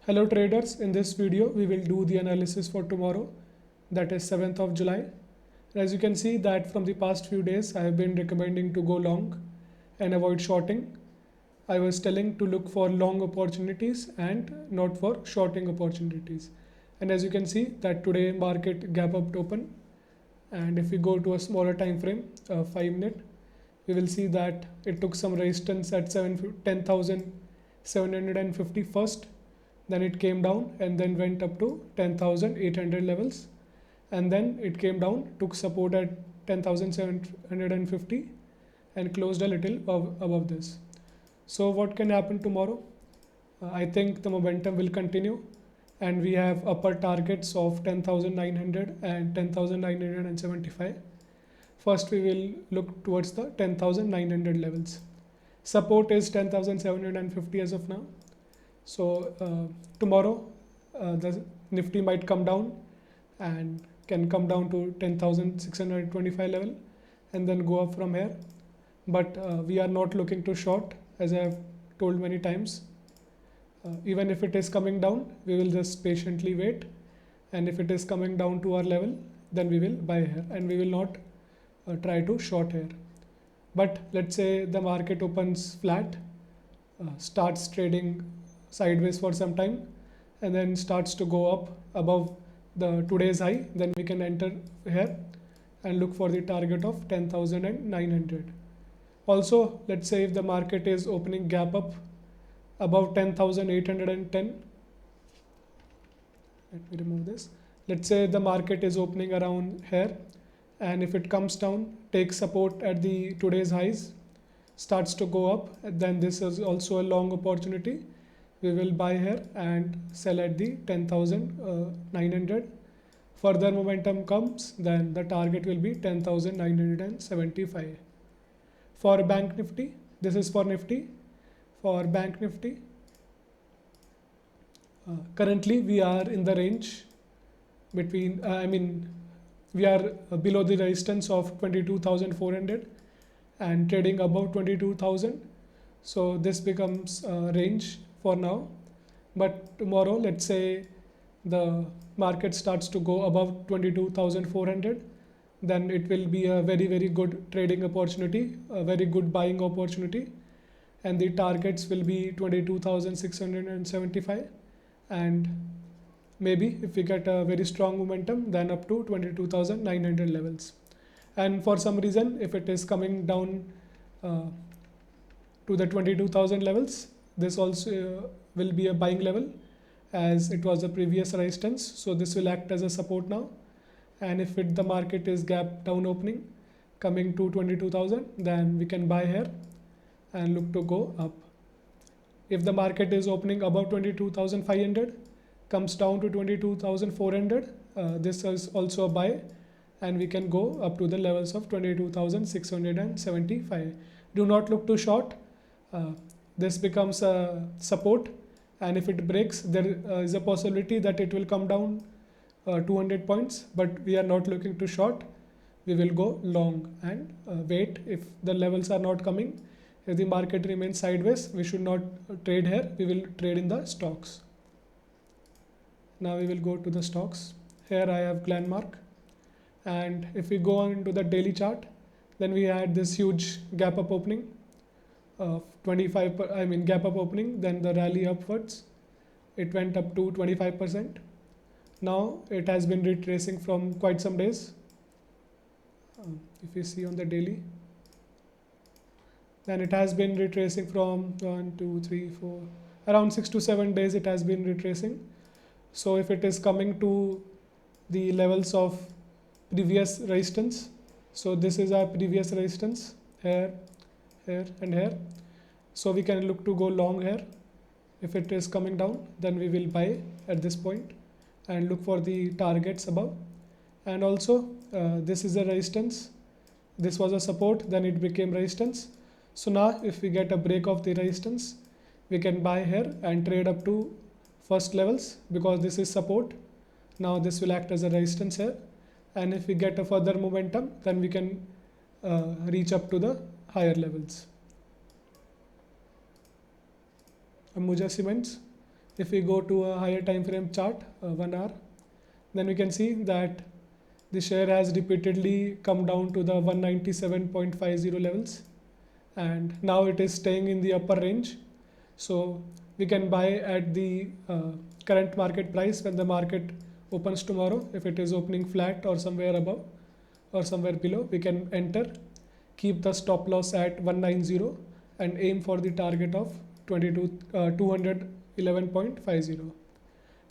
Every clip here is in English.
Hello traders, in this video we will do the analysis for tomorrow, that is 7th of July. As you can see that from the past few days I have been recommending to go long and avoid shorting. I was telling to look for long opportunities and not for shorting opportunities. And as you can see that today market gap up to open, and if we go to a smaller time frame, 5 minute, we will see that it took some resistance at 10,750 first, then it came down and then went up to 10,800 levels, and then it came down, took support at 10,750 and closed a little above this. So what can happen tomorrow? I think the momentum will continue and we have upper targets of 10,900 and 10,975. First we will look towards the 10,900 levels. Support is 10,750 as of now. So tomorrow the Nifty might come down and can come down to 10,625 level and then go up from here. But we are not looking to short, as I have told many times. Even if it is coming down, we will just patiently wait, and if it is coming down to our level, then we will buy here and we will not try to short here. But let's say the market opens flat, starts trading sideways for some time and then starts to go up above the today's high, then we can enter here and look for the target of 10,900. Also, let's say if the market is opening gap up above 10,810, let me remove this. Let's say the market is opening around here, and if it comes down, takes support at the today's highs, starts to go up, then this is also a long opportunity. We will buy here and sell at the 10,900. Further momentum comes, then the target will be 10,975. For Bank Nifty, this is for Nifty. For Bank Nifty, currently we are in the range between, we are below the resistance of 22,400 and trading above 22,000. So this becomes a range for now. But tomorrow, let's say the market starts to go above 22,400, then it will be a very good trading opportunity, a very good buying opportunity, and the targets will be 22,675, and maybe if we get a very strong momentum, then up to 22,900 levels. And for some reason, if it is coming down to the 22,000 levels, this also will be a buying level, as it was the previous resistance. So this will act as a support now, and if the market is gap down opening coming to 22,000, then we can buy here and look to go up. If the market is opening above 22,500, comes down to 22,400, this is also a buy, and we can go up to the levels of 22,675. Do not look to short. This becomes a support, and if it breaks, there is a possibility that it will come down 200 points, but we are not looking to short. We will go long and wait. If the levels are not coming, if the market remains sideways, we should not trade here. We will trade in the stocks. Now we will go to the stocks. Here I have Glenmark, and if we go on into the daily chart, then we had this huge gap up opening of 25 gap up opening, then the rally upwards, it went up to 25%. Now it has been retracing from quite some days. If you see on the daily, then it has been retracing from 1 2 3 4 around 6 to 7 days it has been retracing. So if it is coming to the levels of previous resistance, so this is our previous resistance here, here and here, so we can look to go long here. If it is coming down, then we will buy at this point and look for the targets above. And also this is a resistance, this was a support, then it became resistance. So now if we get a break of the resistance, we can buy here and trade up to first levels, because this is support. Now this will act as a resistance here, and if we get a further momentum, then we can reach up to the higher levels. Ambuja Cements, If we go to a higher time frame chart, 1 hour, then we can see that the share has repeatedly come down to the 197.50 levels, and now it is staying in the upper range. So we can buy at the current market price when the market opens tomorrow. If it is opening flat or somewhere above or somewhere below, we can enter, keep the stop loss at 190 and aim for the target of 211.50.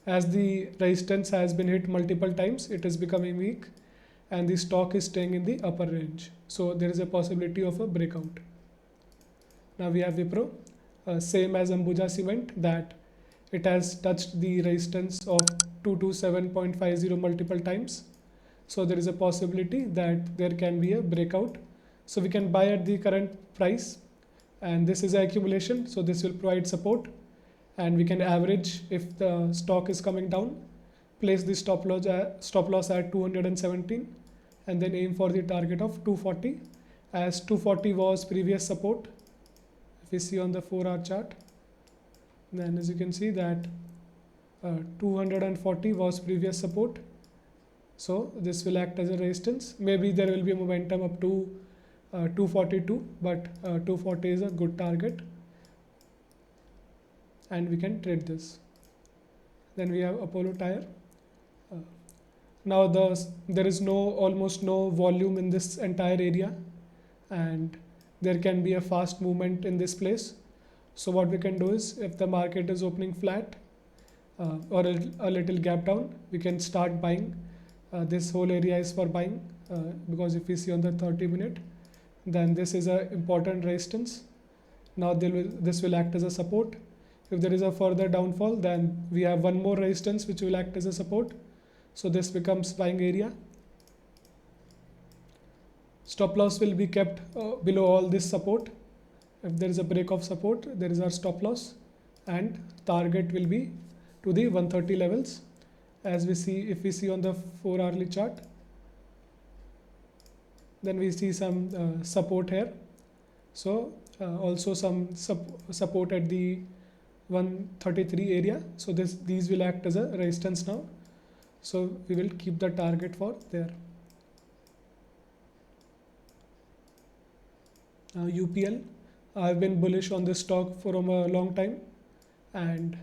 As the resistance has been hit multiple times, it is becoming weak and the stock is staying in the upper range. So there is a possibility of a breakout. Now we have Wipro, same as Ambuja Cement, that it has touched the resistance of 227.50 multiple times. So there is a possibility that there can be a breakout. So we can buy at the current price, and this is an accumulation. So this will provide support, and we can average if the stock is coming down, place the stop loss at 217 and then aim for the target of 240, as 240 was previous support. If we see on the 4-hour chart, then as you can see that 240 was previous support. So this will act as a resistance. Maybe there will be a momentum up to 242, but 240 is a good target and we can trade this. Then we have Apollo Tyre. Now there is almost no volume in this entire area, and there can be a fast movement in this place. So what we can do is, if the market is opening flat or a little gap down, we can start buying. This whole area is for buying, because if we see on the 30-minute, then this is an important resistance. Now this will act as a support. If there is a further downfall, then we have one more resistance which will act as a support. So this becomes buying area. Stop loss will be kept below all this support. If there is a break of support, there is our stop loss, and target will be to the 130 levels. As we see, if we see on the 4-hourly chart, then we see some support here. So also some support at the 133 area. So these will act as a resistance now. So we will keep the target for there. UPL, I've been bullish on this stock from a long time, and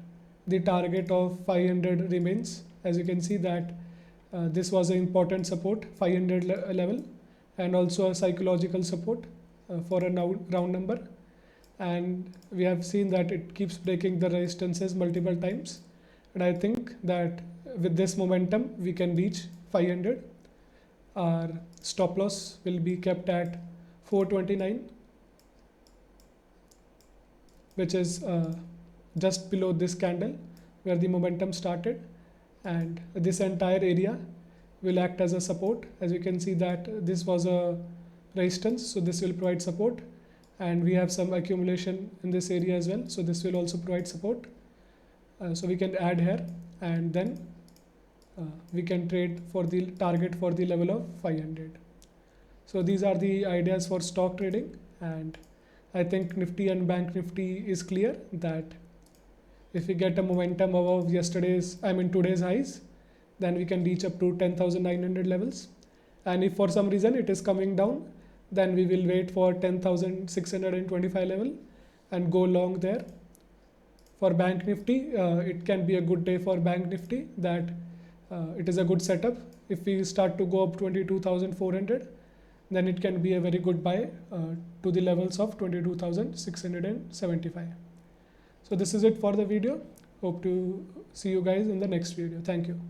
the target of 500 remains. As you can see that this was an important support, 500 level, and also a psychological support for a round number. And we have seen that it keeps breaking the resistances multiple times, and I think that with this momentum we can reach 500. Our stop loss will be kept at 429, which is just below this candle where the momentum started, and this entire area will act as a support. As you can see that this was a resistance, so this will provide support, and we have some accumulation in this area as well, so this will also provide support. So we can add here, and then we can trade for the target for the level of 500. So these are the ideas for stock trading, and I think Nifty and Bank Nifty is clear that if we get a momentum above today's highs, then we can reach up to 10,900 levels. And if for some reason it is coming down, then we will wait for 10,625 level and go long there. For Bank Nifty, it can be a good day for Bank Nifty, that it is a good setup. If we start to go up 22,400, then it can be a very good buy to the levels of 22,675. So this is it for the video. Hope to see you guys in the next video. Thank you.